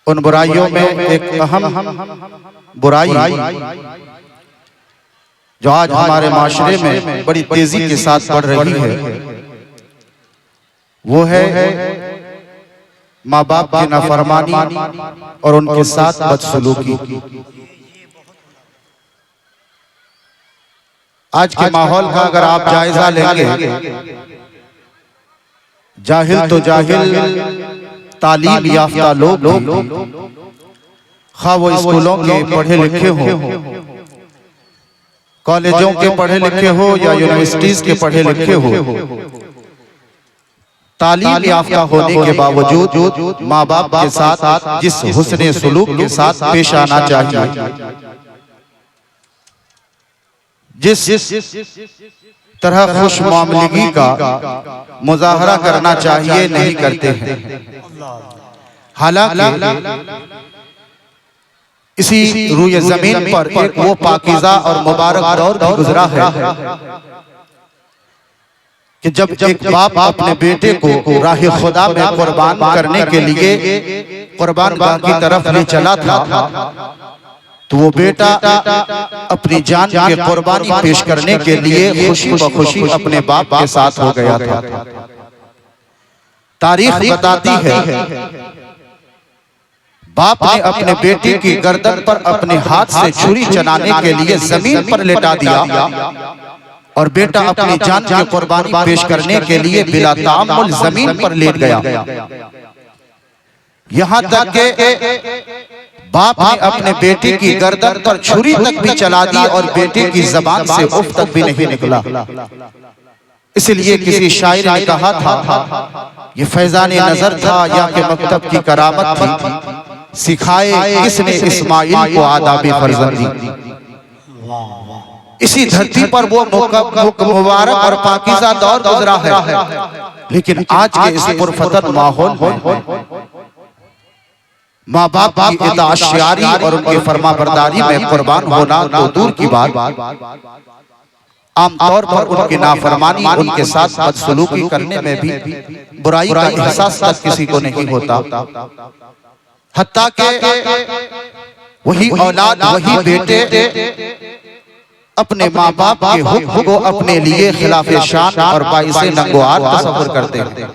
ان برائیوں میں ایک اہم برائی جو آج ہمارے معاشرے میں بڑی تیزی کے ساتھ بڑھ رہی ہے وہ ہے ماں باپ کی نافرمانی اور ان کے ساتھ بدسلوکی۔ آج کے ماحول کا اگر آپ جائزہ لیں گے، جاہل تو جاہل تعلیم یافتہ لوگ بھی، خواہ وہ اسکولوں کے پڑھے لکھے ہوں، کالجوں کے پڑھے لکھے ہو یا یونیورسٹیز کے پڑھے لکھے ہو، تعلیم یافتہ ہونے کے باوجود ماں باپ کے ساتھ جس حسن سلوک کے ساتھ پیش آنا چاہیے، جس طرح خوش معاملگی کا مظاہرہ کرنا چاہیے نہیں کرتے ہیں۔ حالانکہ اسی روئے زمین پر ایک وہ پاکیزہ اور مبارک دور بھی گزرا ہے کہ جب ایک باپ اپنے بیٹے کو راہ خدا میں قربان کرنے کے لیے قربان گاہ کی طرف لے چلا تھا تو وہ بیٹا اپنی جان کی قربانی پیش کرنے کے لیے خوشی بخوشی اپنے باپ کے ساتھ ہو گیا تھا۔ تاریخ بتاتی ہے باپ نے اپنے بیٹے کی گردن پر اپنے ہاتھ سے چھری چلانے کے لیے زمین پر لٹا دیا اور بیٹا اپنی جان کی قربانی پیش کرنے کے لیے بلا تعامل زمین پر لیٹ گیا۔ یہاں تک کہ باپ نے اپنے بیٹے کی گردن پر چھری تک بھی چلا دی اور بیٹے کی زبان سے اف تک بھی نہیں نکلا۔ اس لیے کسی شاعر نے کہا تھا یہ فیضان نظر تھا یا کہ مکتب کی کرامت تھی، سکھائے کس نے اسماعیل کو آداب فرزندی۔ اسی دھرتی پر وہ مبارک اور پاکیزہ دور گزرا ہے، لیکن آج کے اس پرفتن ماحول میں ماں باپ کی اطاعت شعاری اور ان کی فرما برداری میں قربان ہونا تو دور کی بات، عام طور پر ان کی نافرمانی ان کے ساتھ بدسلوکی کرنے میں بھی برائی کا احساس تک کسی کو نہیں ہوتا، حتیٰ کہ وہی اولاد وہی بیٹے اپنے ماں باپ کے حکم کو اپنے لیے خلاف شان اور باعث ننگوار تصور کرتے ہیں۔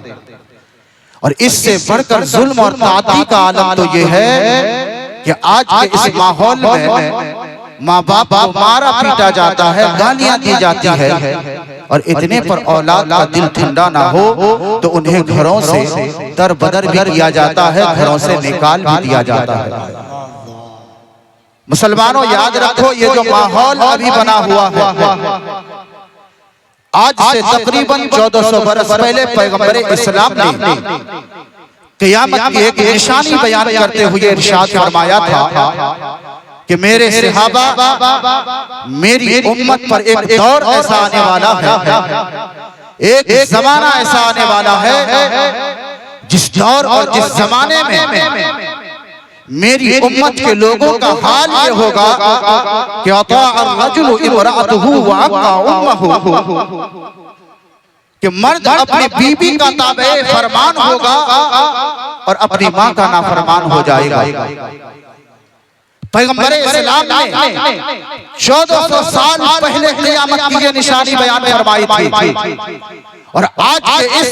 اور اس سے بڑھ کر ظلم اور تعدی کا عالم تو یہ ہے کہ آج کے اس ماحول میں ماں باپ کو مارا پیٹا جاتا ہے، گالیاں دی جاتی ہے، اور اتنے پر اولاد کا دل ٹھنڈا نہ ہو تو انہیں گھروں سے در بدر بھی کیا جاتا ہے، گھروں سے نکال بھی دیا جاتا ہے۔ مسلمانوں یاد رکھو یہ جو ماحول ابھی بنا ہوا ہے، آج سے تقریباً 1400 برس پہلے پیغمبر اسلام نے قیامت کی ایک نشانی بیان کرتے ہوئے ارشاد فرمایا تھا کہ میرے صحابہ میری امت پر ایک دور ایسا آنے والا ہے، ایک زمانہ ایسا آنے والا ہے جس دور اور جس زمانے میں میری امت کے لوگوں کا حال یہ ہوگا کہ اطاع الرجل امرأته وعقى امه، کہ مرد اپنی بیوی کا تابع فرمان ہوگا اور اپنی ماں کا نافرمان ہو جائے گا۔ پیغمبر اسلام نے 1400 سال پہلے قیامت کی یہ نشانی بیان فرمائی تھی، اور آج کے اس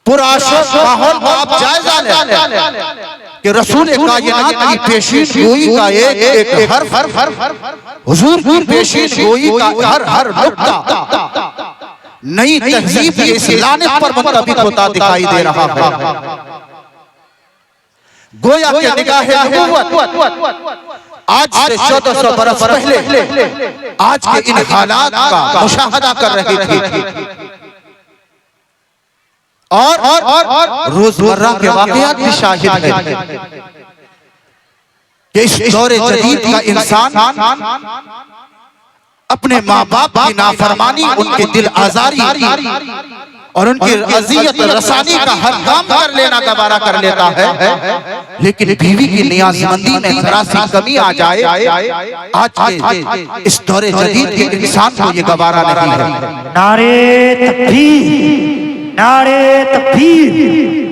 پرآشوب ماحول کو آپ جائزہ لیں کہ رسول کائنات کی پیشین گوئی کا ایک حرف، حضور کی پیشین گوئی کا ہر نقطہ نئی تہذیب کی اس لعنت پر منطبق ہوتا دکھائی دے رہا ہے۔ گویا کہ نگاہ نبوت آج سے 1400 برس پہلے آج کے ان حالات کا مشاہدہ کر رہی تھی، اور روزمرہ کے واقعات بھی شاہد ہیں کہ اس دور جدید کا انسان اپنے ماں باپ کی نافرمانی، ان کے دل آزاری اور ان کی اذیت رسانی کا ہر کام کر لینا گوارا کر لیتا ہے، لیکن بیوی کی نیاز مندی میں ذرا سی کمی آ جائے آج کے اس دور جدید کے انسان کو یہ گوارا نہیں ہے۔ نعرے تکبیر، نعرے تکبیر،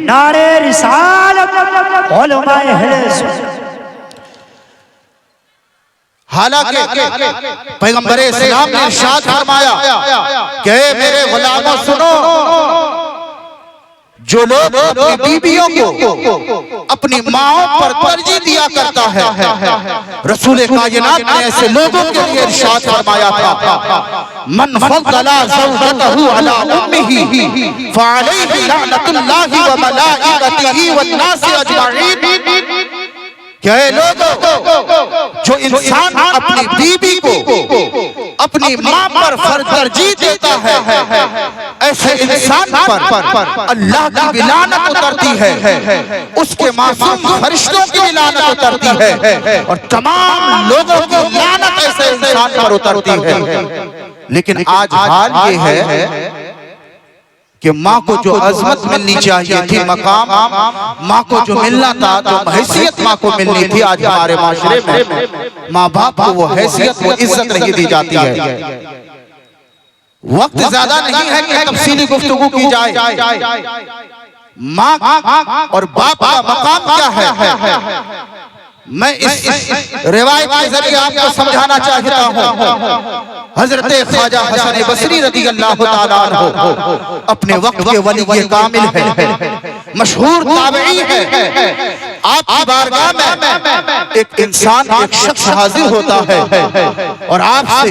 نعرے رسالت، علماء اہل سنت۔ حالانکہ پیغمبر اسلام نے ارشاد فرمایا کہ اے میرے غلاموں سنو، جو لوگ اپنی بیویوں کو اپنی ماؤں پر ترجیح دیا کرتا ہے، رسول کائنات نے ایسے لوگوں کے لیے ارشاد فرمایا تھا من فضل زوجته علی امہ فعلیہ لعنۃ اللہ وملائکتہ والناس اجمعین۔ کہ اے لوگوں، جو انسان اپنی بیوی کو اپنی ماں پر ترجیح دیتا ہے، ایسے انسان پر اللہ کی بھی لعنت اترتی ہے، اس کے معصوم فرشتوں کی بھی لعنت اترتی ہے، اور تمام لوگوں کی لعنت ایسے انسان پر اترتی ہے۔ لیکن آج حال یہ ہے کہ ماں کو جو عظمت ملنی چاہیے تھی، مقام ماں کو جو ملنا تھا، جو حیثیت ماں کو ملنی تھی، آج ہمارے معاشرے میں ماں باپ کو وہ حیثیت وہ عزت نہیں دی جاتی ہے۔ وقت زیادہ نہیں ہے کہ تفصیلی گفتگو کی جائے۔ ماں اور باپ کا مقام کیا ہے، میں اس روایت کے ذریعے آپ کو سمجھانا چاہتا ہوں۔ حضرت خواجہ حسن بصری رضی اللہ تعالیٰ عنہ اپنے وقت کے ولی کامل ہے، مشہور تابعی ہے۔ آپ کی بارگاہ میں ایک انسان، ایک شخص حاضر ہوتا ہے اور آپ سے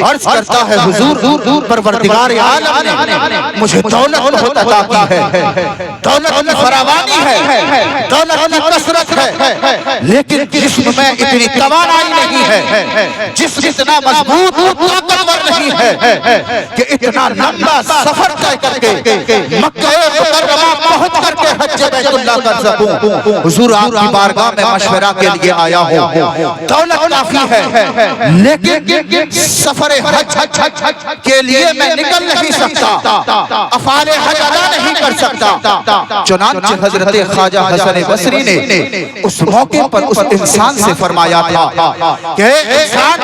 عرض کرتا ہے حضور پروردگار عالم نے مجھے دولت بہت عطا کی ہے، دولت کی فراوانی ہے، دولت کی کثرت ہے، لیکن جسم میں اتنی توانائی نہیں ہے، جسم اتنا مضبوط طاقتور نہیں ہے کہ اتنا لمبا سفر طے کر کے مکہ مکرمہ پہنچ کر کے حج بیت اللہ کر سکوں۔ حضور آپ کی بارگاہ میں مشورہ کے لیے آیا ہوں، دولت کافی ہے لیکن سفر حج کے لیے میں نکل نہیں سکتا، افعال حج ادا نہیں کر سکتا۔ چنانچہ حضرت خواجہ حسن بصری نے اس موقع پر اس انسان سے فرمایا تھا کہ انسان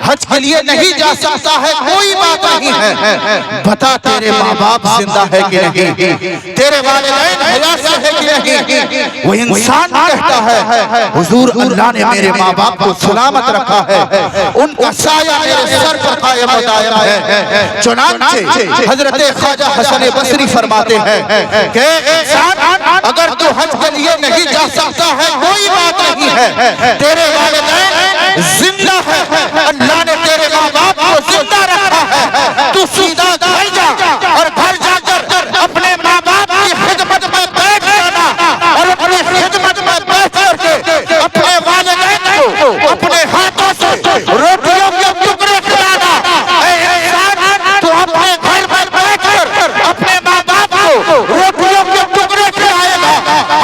حج کے لیے نہیں جا سکتا ہے، کوئی بات نہیں ہے، بتا تیرے ماں باپ زندہ ہے کہ نہیں، تیرے والدین حیات سے ہے کہ نہیں۔ وہ انسان کہتا ہے حضور اللہ نے میرے ماں باپ کو سلامت رکھا ہے، ان کا سایہ میرے سر پر قائم و دائم ہے۔ چنانچہ حضرت خواجہ حسن بصری فرماتے ہیں کہ انسان اگر تو حج کے لیے نہیں جا سکتا ہے، کوئی بات نہیں ہے، تیرے والدین زندہ ہے، اللہ نے تیرے ماں باپ کو زندہ رکھا ہے، تو سیدھا گھر جا اور گھر جا کر اپنے ماں باپ کی خدمت میں بیٹھ جانا اور اپنی خدمت میں بیٹھ کر کے اپنے والدین کو اپنے ہاتھوں سے روٹیوں کے ٹکڑے کھلانا۔ اے انسان، تو اپنے گھر میں بیٹھ کر اپنے ماں باپ کو روٹیوں کے ٹکڑے کھلائے گا۔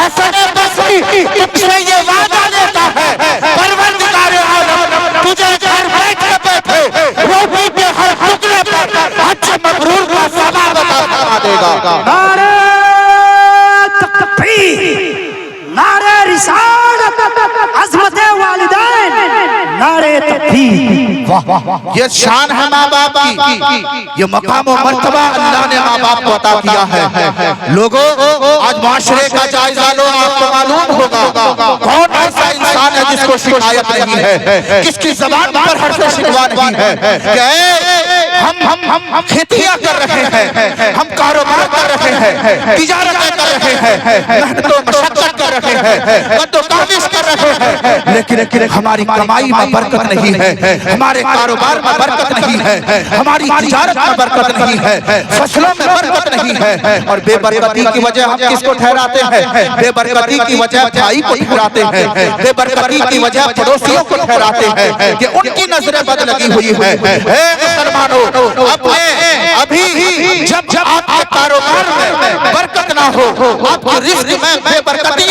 حسن بصری تم سے یہ وعدہ لیتا ہے، پروردگار عالم تجھے گھر بیٹھے بیٹھے روٹی کے ہر ٹکڑے پر حج مبرور کا ثواب عطا فرما دے گا۔ نعرہ تکبیر، نعرہ رسالت، عظمت والدین، نعرہ تکبیر۔ یہ شان ہے ماں باپ کی، یہ مقام و مرتبہ اللہ نے ماں باپ کو عطا کیا ہے۔ لوگوں، آج معاشرے کا جائزہ لو، آپ کو معلوم ہوگا کون ایسا انسان ہے جس کو شکایت نہیں ہے، کس کی زبان پر حرف شکوا نہیں ہے کہ ہم کھیتیاں کر رہے ہیں، ہم کاروبار کر رہے ہیں، تجارتیں کر رہے ہیں، محنت و مشقت کر رہے ہیں، قد و کاوش کر رہے ہیں، لیکن ہماری کمائی میں برکت نہیں ہے، ہمارے کاروبار میں برکت نہیں ہے، ہماری تجارت میں برکت نہیں ہے، فصلوں میں برکت نہیں ہے، اور بے برکتی کی وجہ ہم کس کو ٹھہراتے ہیں؟ بے برکتی کی وجہ بھائی کو ٹھہراتے ہیں، بے برکتی کی وجہ پڑوسیوں کو ٹھہراتے ہیں کہ ان کی نظریں بد لگی ہوئی ہے۔ اے مسلمانوں، ابھی جب آپ کے کاروبار میں برکت نہ ہو، آپ کے رزق میں بے برکتی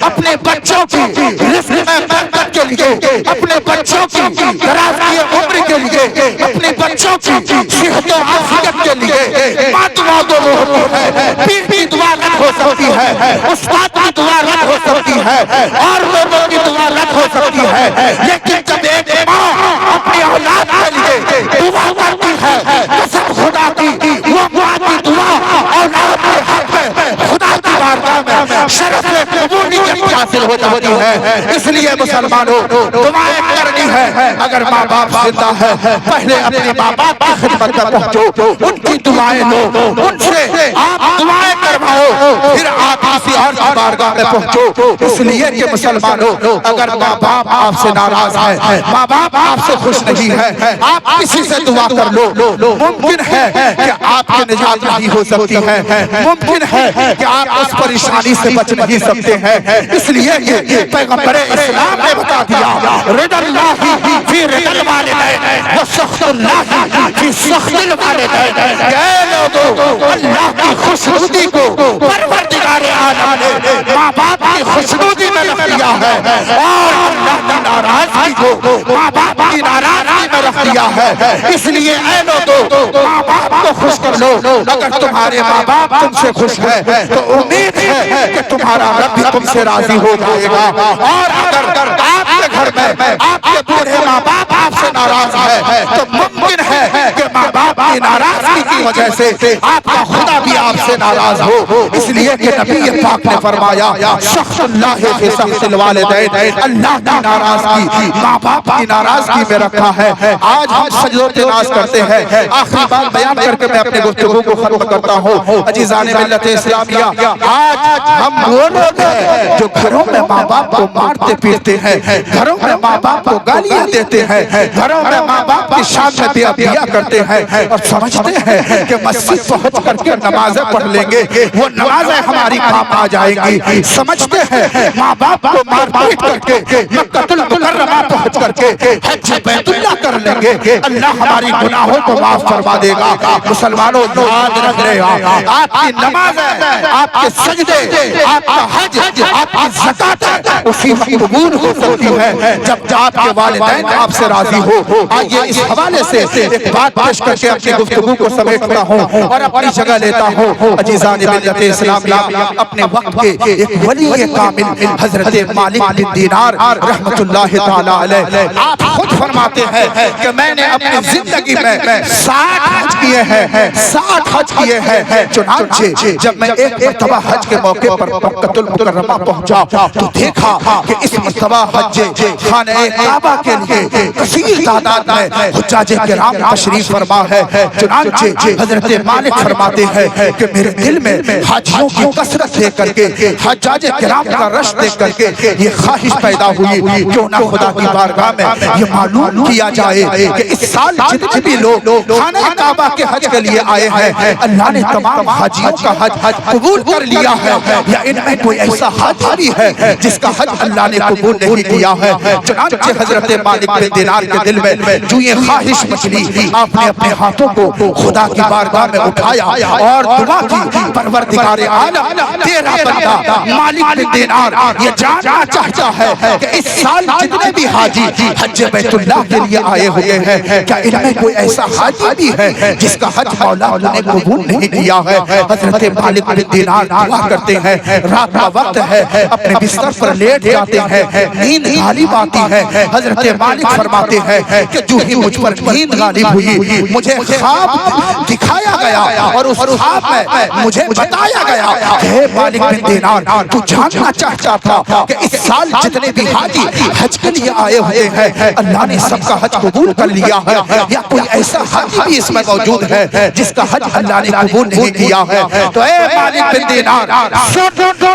اپنے بچوں کی رزق میں برکت کے لیے، اپنے بچوں کی درازی عمر کے لیے، اپنے بچوں کی صحت و عافیت کے لیے ماں دعا دو ہوتی ہے، پیر کی دعا رد ہو سکتی ہے، استاد کی دعا رد ہو سکتی ہے، اور لوگوں کی دعا رد ہو سکتی ہے، لیکن جب ایک ماں اپنی اولاد کے لیے دعا کرتی ہے، قسم خدا کی وہ ماں کی دعا اولاد کے حق میں خدا کی بارگاہ میں شرف قبولیت حاصل ہو جاتی ہے۔ اس لیے مسلمانوں دعائیں کرنی ہے۔ اگر ماں باپ زندہ ہے پہلے اپنے ماں باپ کی خدمت میں پہنچو، ان کی دعائیں لو، ان سے آپ دعائیں کرواؤ، پھر آپ کسی اور کی بارگاہ میں پہنچو۔ اس لیے کہ مسلمانوں اگر ماں باپ آپ سے ناراض ہے، ماں باپ آپ سے خوش نہیں ہے، آپ کسی سے دعا کر لو، ممکن ہے کہ آپ کی نجات نہیں ہو سکتی ہے، ممکن ہے کہ آپ اس پریشانی سے بچ نہیں سکتے ہیں۔ اس لیے کہ پیغمبر اسلام نے بتا دیا رضا اللہ فی رضا الوالدین و سخط اللہ فی سخط الوالدین، کہ اے لوگوں اللہ کی خوشنودی کو پروردگار عالم نے ماں باپ کی خوشنودی میں رکھ دیا ہے، اور اللہ کی ناراضگی کو ماں باپ کی ناراضگی میں رکھ دیا ہے۔ اس لیے اے لوگوں ماں باپ کو خوش کر لو، اگر تمہارے ماں باپ تم سے خوش ہے تو امید ہے کہ تمہارا رب بھی تم سے راضی ہو جائے گا، اور اگر آپ کے گھر میں آپ کے بوڑھے ماں باپ آپ سے ناراض ہے تو ممکن ہے کہ ماں باپ کی ناراضگی کی وجہ سے آپ کا خدا بھی آپ سے ناراض ہو۔ اس لیے کہ نبی پاک نے فرمایا سخط اللہ فی سخط الوالدین، اللہ کی ناراضگی ماں باپ کی ناراضگی میں رکھا ہے۔ آج ہم سجدوں پہ ناز کرتے ہیں۔ آخری بات بیان کر کے میں اپنے گفتگو کو ختم کرتا ہوں۔ عزیزان ملت اسلامیہ، آج ہم وہ لوگ ہیں جو گھروں میں ماں باپ کو مارتے پیٹتے ہیں، گھروں میں ماں باپ کو گالیاں دیتے ہیں، گھروں میں ماں باپ کی شان میں بے ادبیاں کرتے ہیں، اور سمجھتے ہیں کہ مسجد پہنچ کر کے نمازیں پڑھ لیں گے وہ نمازیں ہماری کام آ جائیں گی۔ سمجھتے ہیں ماں باپ کو مار پیٹ کر کے مکہ المکرمہ پہنچ کر کے حج بیت اللہ کر لیں گے اللہ ہماری گناہوں کو معاف فرما دے گا۔ مسلمانوں یاد رکھ رہے ہیں آپ کی نمازیں، آپ کے سجدے، آپ کا حج، آپ کی زکات اسی وقت قبول ہو سکتی ہے جب آپ کے والدین آپ سے راضی ہو۔ آئیے اس حوالے سے ایک بات پیش کر کے اپنی گفتگو کو سمیٹتا ہوں اور اپنی جگہ لیتا ہوں۔ عزیزان ملت اسلامیہ، اپنے وقت کے ایک ولی کامل حضرت مالک بن دینار رحمت اللہ تعالی علیہ آپ خود فرماتے ہیں کہ میں نے اپنی زندگی میں 60 حج کیے ہیں، 60 حج کیے ہیں۔ چنانچہ جب میں ایک مرتبہ حج کے موقع پر مکہ المکرمہ پہنچا تو دیکھا کہ اس مرتبہ حج خانہ کعبہ کے لیے کثیر تعداد میں حجاج کرام تشریف فرما ہے۔ چنانچہ حضرت مالک فرماتے ہیں کہ میرے دل میں حاجیوں کی کثرت دیکھ کر کے، حجاج کرام کا رش دیکھ کر کے یہ خواہش پیدا ہوئی کیوں نہ خدا کی بارگاہ میں یہ معلوم کیا جائے کہ اس سال جتنے بھی لوگ خانہ کعبہ کے حج کے لیے آئے ہیں اللہ نے تمام حاجیوں کا حج قبول کر لیا ہے، یا ان میں کوئی ایسا حج بھی ہے جس کا حج اللہ نے قبول نہیں کیا ہے۔ چنانچہ حضرت مالک بن دینار کے دل میں جو یہ خواہش مچلی، آپ نے اپنے ہاتھوں کو خدا کی بارگاہ میں اٹھایا اور دعا کی، پروردگار عالم تیرا بندہ مالک بن دینار یہ جاننا چاہتا ہے کہ اس سال جتنے بھی حاجی حج بیت اللہ کے لیے آئے ہوئے ہیں کیا ان میں کوئی ایسا حاجی بھی ہے جس کا حج مولا نے قبول نہیں کیا ہے۔ حضرت مالک بن دینار دعا کرتے ہیں، رات کا وقت ہے، اپنے بستر پر لیٹ جاتے ہیں، نیند غالب آتی ہے۔ حضرت مالک فرماتے ہیں کہ جو ہی مجھ پر نیند غالب ہوئی مجھے خواب دکھایا گیا اور اس خواب میں مجھے بتایا گیا کہ اے مالک بن دینار تو جاننا چاہتا تھا کہ اس سال جتنے بھی حاجی حج کے لیے آئے ہوئے ہیں اللہ نے سب کا حج قبول کر لیا ہے، یا کوئی ایسا حاجی بھی اس میں موجود ہے جس کا حج اللہ نے قبول نہیں کیا ہے؟ تو اے مالک بن دینار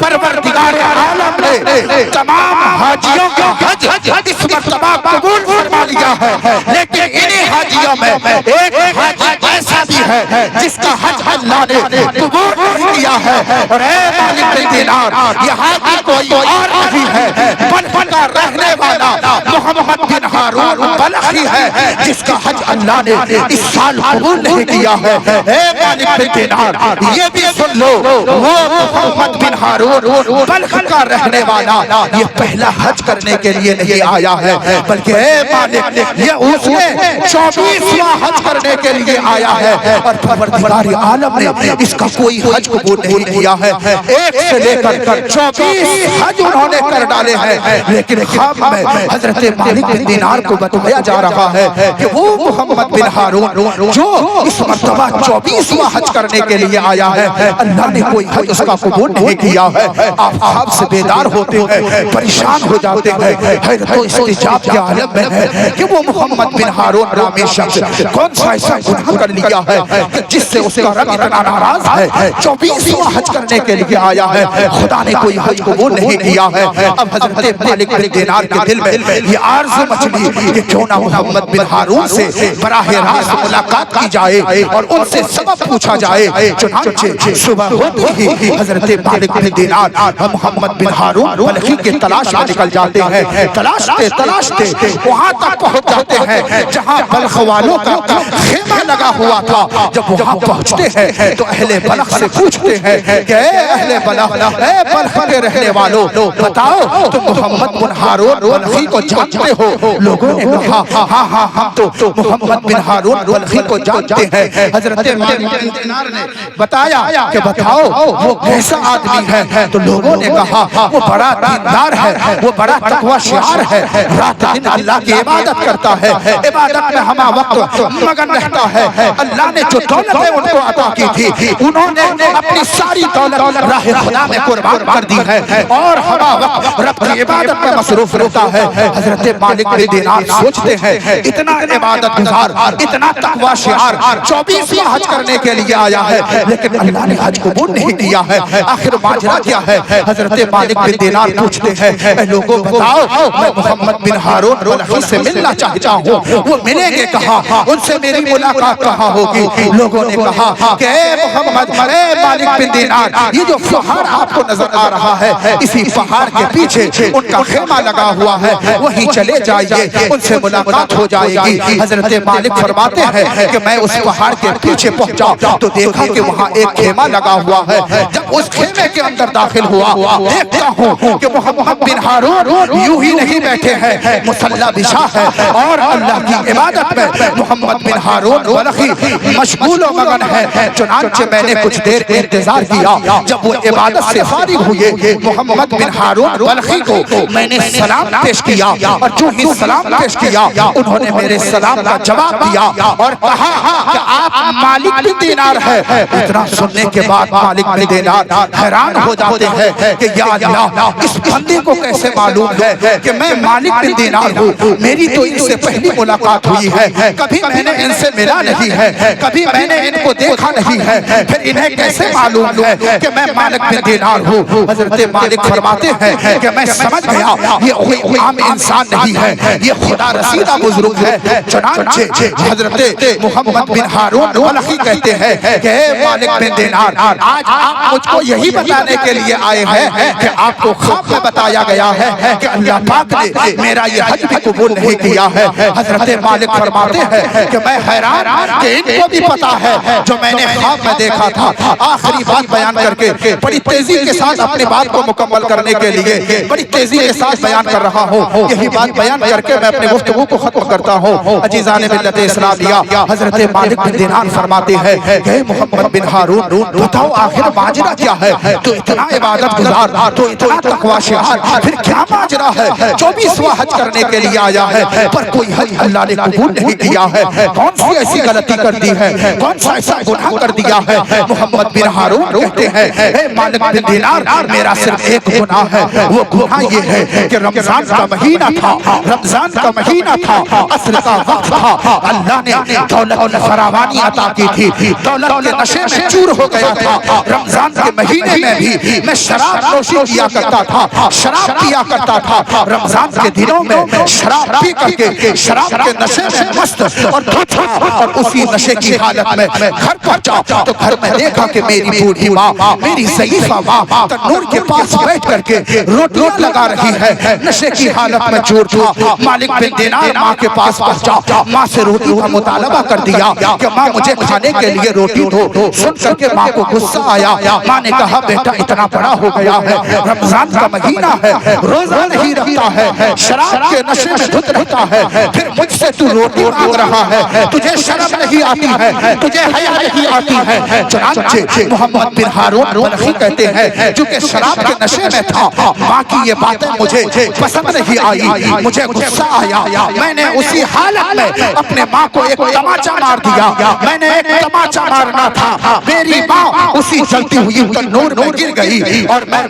پروردگار عالم نے تمام حاجیوں کا حج اس مرتبہ قبول فرما لیا ہے، لیکن انہی حاجیوں میں ایک حاجی ایسا بھی ہے جس کا حج اللہ نے قبول نہیں کیا ہے۔ اور اے مالک بن دینار یہ حاجی کوئی اور نہیں ہے بلخ کا رہنے والا محمد بن ہارون بلخ ہی ہے جس کا حج اللہ نے اس سال قبول نہیں کیا ہے۔ اے مالک بن دینار یہ بھی سن لو، وہ محمد بن ہارون بلخ کا رہنے والا یہ پہلا حج کرنے کے لیے نہیں آیا ہے، بلکہ اے مالک یہ اس نے 24واں حج کرنے کے لیے آیا ہے، اور پروردگار عالم نے اس کا کوئی حج قبول نہیں کیا ہے۔ ایک سے لے کر 24 حج انہوں نے کر ڈالے ہیں، لیکن خواب میں حضرت مالک بن دینار کو بتایا جا رہا ہے کہ وہ محمد بن ہارون جو اس مرتبہ 24واں حج کرنے کے لیے آیا ہے، اللہ نے کوئی حج اس کا قبول نہیں کیا ہے۔ آپ خواب سے بیدار ہوتے ہیں، پریشان ہو جاتے ہیں، حیرت و استعجاب کے عالم میں ہے کہ وہ محمد بن ہارون نامی شخص کون سا ایسا گناہ کر لیا ہے کہ جس سے اس کا رب اتنا ناراض ہے، 24واں حج کرنے کے لیے آیا ہے، خدا نے کوئی حج قبول نہیں کیا ہے۔ اب حضرت مالک بن دینار کے دل میں یہ آرزو مچلی کہ کیوں نہ محمد بن ہارون سے براہ راست ملاقات کی جائے اور ان سے سبب پوچھا جائے۔ چنانچہ صبح ہوتے ہی حضرت مالک بن دینار محمد بن ہارون بلخی کے تلاش میں نکل جاتے ہیں، تلاشتے وہاں تک پہنچ جاتے ہیں جہاں بلخ والوں کا خیمہ لگا ہوا تھا۔ جب وہاں پہنچتے ہیں تو اہل بلخ سے پوچھتے ہیں کہ اے اہل بلخ، اے بلخ کے رہنے والوں، بتاؤ تم محمد بن ہارون بلخی کو جانتے ہو؟ لوگوں نے کہا ہاں ہاں ہم تو محمد بن ہارون بلخی کو جانتے ہیں۔ حضرت مالک بن دینار نے بتایا کہ بتاؤ وہ کیسا آدمی ہے؟ تو لوگوں نے کہا وہ بڑا دیندار ہے، وہ بڑا تقوی شعار ہے، رات دن اللہ کی عبادت کرتا ہے، عبادت میں ہمہ وقت مگن رہتا ہے۔ اللہ نے جو دولتیں ان کو عطا کی تھی انہوں نے اپنی ساری دولت راہ خدا میں قربان کر دی ہے، اور ہمہ وقت رب کی عبادت میں مصروف رہتا ہے۔ حضرت مالک بن دینار سوچتے ہیں اتنا عبادت گزار، اتنا تقوی شعار 24واں حج کرنے کے لیے آیا ہے، لیکن اللہ نے حج قبول نہیں کیا ہے، آخر ماجرا کیا ہے؟ حضرت مالک بن دینار پوچھتے ہیں اے لوگوں بتاؤ میں محمد بن ہارون بلخی سے ملنا چاہتا ہوں، وہ ملیں گے کہاں؟ ان سے میری ملاقات کہاں ہوگی؟ لوگوں نے کہا کہ اے محمد، اے مالک بن دینار، یہ جو پہاڑ آپ کو نظر آ رہا ہے اسی پہاڑ کے پیچھے ان کا خیمہ لگا ہوا ہے، وہیں چلے جائیے، ان سے ملاقات ہو جائے گی۔ حضرت مالک فرماتے ہیں کہ میں اس پہاڑ کے پیچھے پہنچا تو دیکھا کہ وہاں ایک خیمہ لگا ہوا ہے۔ جب اس خیمے کے اندر داخل ہوا دیکھتا ہوں کہ محمد بن ہارون یوں ہی نہیں بیٹھے ہیں، مصلی بچھا ہے، اور اللہ کی عبادت میں محمد بن ہارون بلخی مشغول و مگن ہے۔ چنانچہ میں نے کچھ دیر انتظار کیا، جب وہ عبادت سے فارغ ہوئے محمد بن ہارون بلخی کو میں نے سلام پیش کیا، اور جو ہی سلام پیش کیا انہوں نے میرے سلام کا جواب دیا اور کہا کہ آپ مالک بن دینار ہے۔ اتنا سننے کے بعد مالک بن دینار حیران ہو جاتے ہیں کہ یا اللہ اس بندے کو کیسے معلوم ہے کہ میں مالک بن دینار ہوں؟ میری تو ان سے پہلی ملاقات ہوئی ہے، کبھی میں نے ان سے ملا نہیں ہے، کبھی میں نے ان کو دیکھا نہیں ہے، پھر انہیں کیسے معلوم ہے کہ میں مالک بن دینار ہوں؟ حضرت مالک فرماتے ہیں کہ میں سمجھ گیا یہ کوئی عام انسان نہیں ہے، یہ خدا رسیدہ بزرگ ہے۔ چنانچہ حضرت محمد بن ہارون بلخی کہتے ہیں کہ اے مالک بن دینار، آج آپ مجھ کو یہی بتانے کے لیے آئے ہیں کہ آپ کو خواب میں بتایا گیا ہے کہ اللہ پاک نے میرا یہ حج بھی قبول نہیں کیا ہے۔ حضرت مالک فرماتے ہیں کہ میں حیران کہ ان کو بھی پتا ہے جو میں نے خواب میں دیکھا تھا۔ آخری بات بیان کر کے بڑی تیزی کے ساتھ اپنی بات کو مکمل کرنے کے لیے بڑی تیزی کے ساتھ بیان کر رہا ہوں، یہی بات بیان کر کے میں اپنے گفتگو کو ختم کرتا ہوں۔ عزیزان ملت اسلامیہ، حضرت مالک بن دینار فرماتے ہیں کہ محمد بن ہارون بتاؤ آخر ماجرا کیا ہے؟ تو اتنا عبادت گزار، تو اتنا تقوی شعار، پھر کیا ماجرا ہے؟ 24واں حج کرنے کے لیے آیا ہے پر کوئی حج اللہ نے قبول نہیں کیا ہے، کون سی ایسی غلطی کر دی ہے، کون سا ایسا گناہ کر دیا ہے؟ محمد بن ہارون کہتے ہیں اے مالک بن دینار، میرا صرف ایک گناہ ہے، وہ گناہ یہ ہے کہ رمضان کا مہینہ تھا، رمضان کا مہینہ تھا، عصر کا وقت تھا، اللہ نے دولت فراوانی عطا کی تھی، دولت کے نشے میں چور ہو گیا تھا۔ رمضان کے مہینے میں بھی میں شراب نوشی کیا کرتا تھا، شراب پیا کرتا تھا، رمضان کے دنوں میں شراب پی کر کے شراب کے نشے میں مست اور دھت اور اسی نشے کی حالت میں گھر پہنچا تو گھر میں دیکھا کہ میری بوڑھی ماں، میری ضعیفہ ماں تنور کے پاس بیٹھ کر کے روٹیاں لگا رہی ہے، نشے کی حالت میں چور تھا۔ مالک بن دینار ماں کے پاس پہنچا، ماں سے روٹی کا مطالبہ کر دیا کہ ماں مجھے کھانے کے لیے روٹی دو۔ سن کر کے ماں کو غصہ آیا، ماں نے کہا بیٹا اتنا بڑا ہو گیا ہے، رمضان کا مہینہ ہے، روزہ نہیں رکھتا ہے، شراب کے نشے میں دھت رہتا ہے، پھر مجھ سے تو روٹی مانگ رہا ہے، تجھے شرم نہیں آتی ہے، تجھے حیا نہیں آتی ہے۔ چنانچہ محمد بن ہارون بلخی کہتے ہیں چونکہ شراب کے نشے میں تھا، ماں کی یہ باتیں مجھے پسند نہیں آئی، مجھے غصہ آیا، میں نے اسی حالت میں اپنے ماں کو ایک تماچا مار دیا۔ میں نے ایک تماچا مارنا تھا، میری ماں اسی جلتی ہوئی تنور میں گر گئی اور میں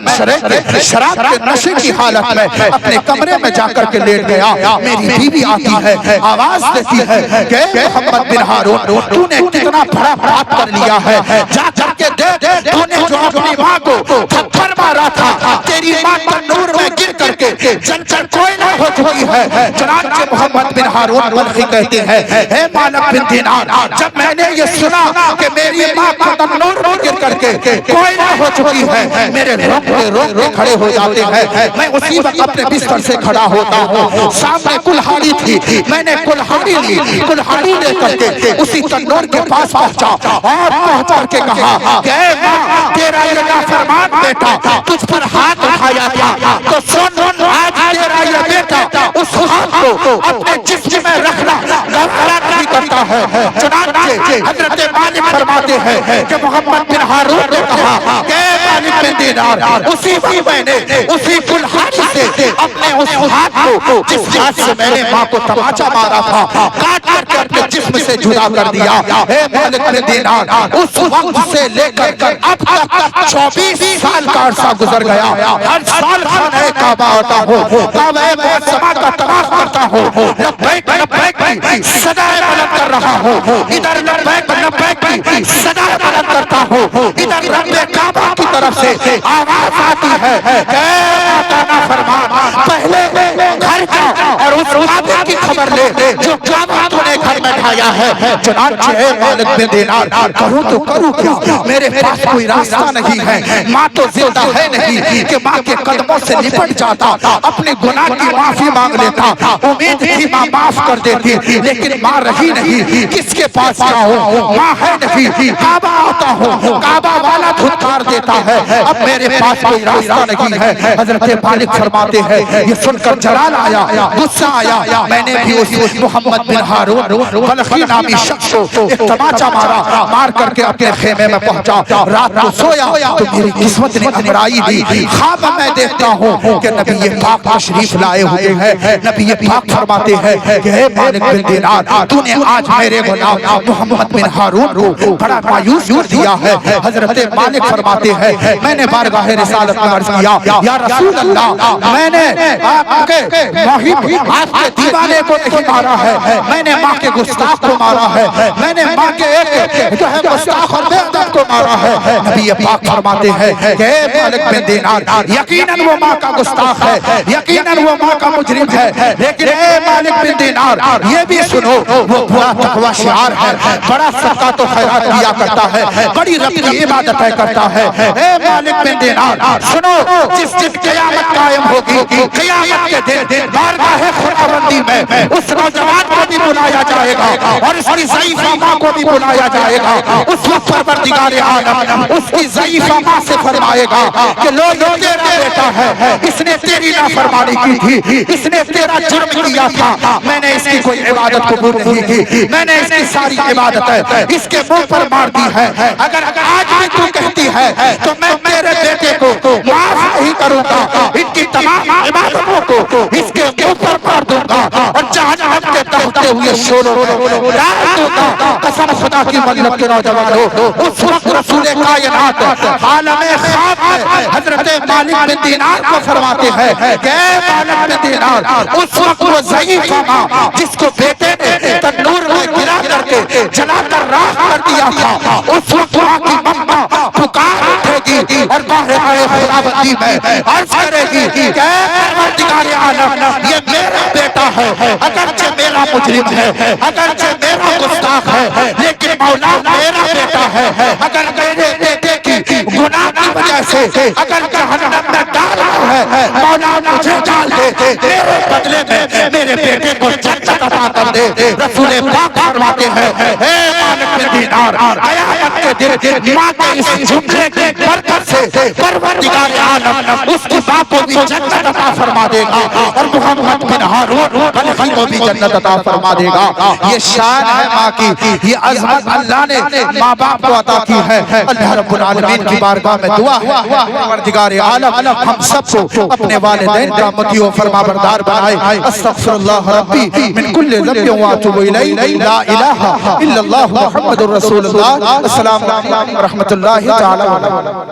شراب کے نشے کی حالت میں اپنے کمرے میں جا کر کے لیٹ گیا۔ میری بیوی آتی ہے، آواز دیتی ہے کہ محمد بن ہارون تو نے کتنا بڑا بات کر لیا ہے، جا کر کے دیکھ تو نے جو اپنی ماں کو تھپڑ مارا تھا، تیری ماں تنور میں گر کر کے جل کر کوئلہ ہو چکی ہے۔ چنانچہ محمد بن ہارون بلخی کہتے ہیں اے مالک بن دینار، جب میں نے یہ سنا کہ میری ماں کو تنور میں گر کر کے کوئلہ ہو چکی ہے، میرے روکتے کھڑے ہو جاتے ہیں۔ میں اسی وقت اپنے بستر سے کھڑا ہوتا ہوں، سامنے کلہاڑی تھی، میں نے کلہاڑی لی، کلہاڑی لے کر کے اسی تنور کے پاس پہنچا اور پہنچ کر کے کہا کہ اے ماں تیرا یہ نافرمان بیٹا تجھ پر ہاتھ اٹھایا تھا، تو سن آج تیرا یہ بیٹا اس ہاتھ کو اپنے جسم میں رکھنا گوارا نہیں کرتا ہے۔ چنانچہ حضرت مالک فرماتے ہیں کہ محمد بن ہارون نے کہا کہ اے مالک بن دینار، اسی وقت میں نے اسی کلہاڑی سے اپنے اس ہاتھ کو جس ہاتھ سے میں نے ماں کو تماچا مارا تھا کاٹ کر کے اپنے جسم سے جدا کر دیا۔ اے مالک بن دینار، اس وقت سے لے کر اب تک 24 سال کا عرصہ گزر گیا، ہر سال خانہ کعبہ آتا ہوں، کعبہ معظمہ کا طواف کرتا ہوں، لبیک لبیک کی صدائے بلند کر رہا ہوں، ادھر لبیک لبیک کی صدائے بلند کرتا ہوں، ادھر رب کعبہ کی طرف سے آواز آتی ہے اے آقا فرمان پہلے گھر جا اور اس کعبے کی خبر لے جو کعبہ تو نے گھر میں ڈھایا ہے۔ چنانچہ اے مالک بن دینار، کروں تو کروں کیا، میرے پاس کوئی راستہ نہیں ہے، ماں تو زندہ ہے نہیں کہ ماں کے قدموں سے لپٹ جاتا، اپنے گناہ کی معافی مانگ لیتا، امید تھی ماں معاف کر دیتی، لیکن ماں رہی نہیں، کس کے پاس جاؤں، ماں ہے نہیں، کعبہ آتا ہوں، کعبہ والا دھتکار دیتا ہے، اب میرے پاس کوئی راستہ نہیں ہے۔ حضرت مالک فرماتے ہیں یہ سن کر جلال آیا، غصہ آیا، میں نے بھی اس محمد بن ہارون بلخی نامی شخص کو ایک تماچا مارا، مار کر کے اپنے خیمے میں پہنچا، رات کو سویا تو میری قسمت نے امرائی دی، خواب میں دیکھتا ہوں کہ نبی پاک تشریف لائے ہوئے ہیں، نبی پاک فرماتے ہیں کہ اے مالک بن دینار تو نے آج میرے غلام محمد بن ہارون کو بڑا مایوس کر دیا ہے۔ حضرت مالک فرماتے ہیں میں نے بارگاہ رسالت میں عرض کیا یا رسول اللہ، میں نے آپ کے محب آپ کے دیوانے کو نہیں مارا ہے، میں نے ماں کے گستاخ کو مارا ہے، میں نے ماں کے ایک جو ہے گستاخ اور بے ادب کو مارا ہے۔ نبی پاک فرماتے ہیں کہ اے مالک بن دینار یقیناً وہ ماں کا گستاخ ہے، یقیناً وہ ماں کا مجرم ہے، لیکن اے مالک بن دینار یہ بھی سنو وہ بڑا تقوی شعار ہے، بڑا صدقہ و خیرات کیا کرتا ہے، بڑی رب کی عبادتیں کرتا ہے۔ اے مالک بن دینار سنو، جس دن قیامت قائم ہوگی، قیامت کے دن بارگاہ خداوندی میں اس نوجوان کو بھی بلایا جائے گا اور اس کی ضعیفہ ماں کو بھی بلایا جائے گا۔ اس وقت پروردگار عالم اس کی ضعیفہ ماں سے فرمائے گا کہ لو یہ تیرا بیٹا ہے، اس نے تیری نافرمانی کی تھی، اس نے تیرا جرم کیا تھا، میں نے اس کی کوئی عبادت قبول نہیں کی، میں نے اس کی ساری عبادتیں اس کے منہ پر مار دی ہے، اگر آج بھی تو کہتی ہے تو میں میرے بیٹے کو معاف نہیں کروں گا، ان کی تمام عبادتوں کو اس کے منہ پر مار دوں گا اور جہنم کے دہتے ہوئے شعلوں میں ڈال دوں گا۔ قسم خدا کی مغلب کے نوجوانوں، اس وقت رسول کائنات عالم خواب میں حضرت مالک بن دینار کو فرماتے ہیں کہ اے مالک بن دینار، اس وقت وہ ضعیفہ ماں جس کو بیٹے نے تنور میں گرا کر کے جلا کر راکھ کر دیا تھا، اس وقت ماں کی ماں پکار اٹھے گی اور بارگاہ خداوندی میں عرض کرے گی کہ اے پروردگار عالم یہ میرا بیٹا ہے، اگرچہ میرا مجرم ہے، اگرچہ میرا گستاخ ہے، لیکن مولا میرا بیٹا ہے، اگر میرے بیٹے کی گناہ کی وجہ سے اگر جہنم میں ڈالا ہے، مولا مجھے ڈال دے، میرے بدلے میں میرے بیٹے کو جنت عطا کر دے۔ رسول پاک فرماتے ہیں اے مالک بن دینار، عیادت کے دن ماں کے اس جملے کی برکت سے پروردگار عالم اس کی ماں کو بھی جنت عطا فرما دے گا، اور محمد بن ہارون بلخی کو بھی جنت عطا فرما دے گا۔ یہ شان ہے ماں کی، یہ عظمت اللہ نے ماں باپ کو عطا کی ہے۔ اللہ رب العالمین کی بارگاہ میں دعا ہے پروردگار عالم ہم سب کو اپنے والدین کا مطیع و فرما بردار بنائے۔ استغفر اللہ ربی من کل ذنب واتوب الیہ، لا الہ الا اللہ محمد رسول اللہ۔ السلام علیکم ورحمۃ اللہ تعالی وبرکاتہ۔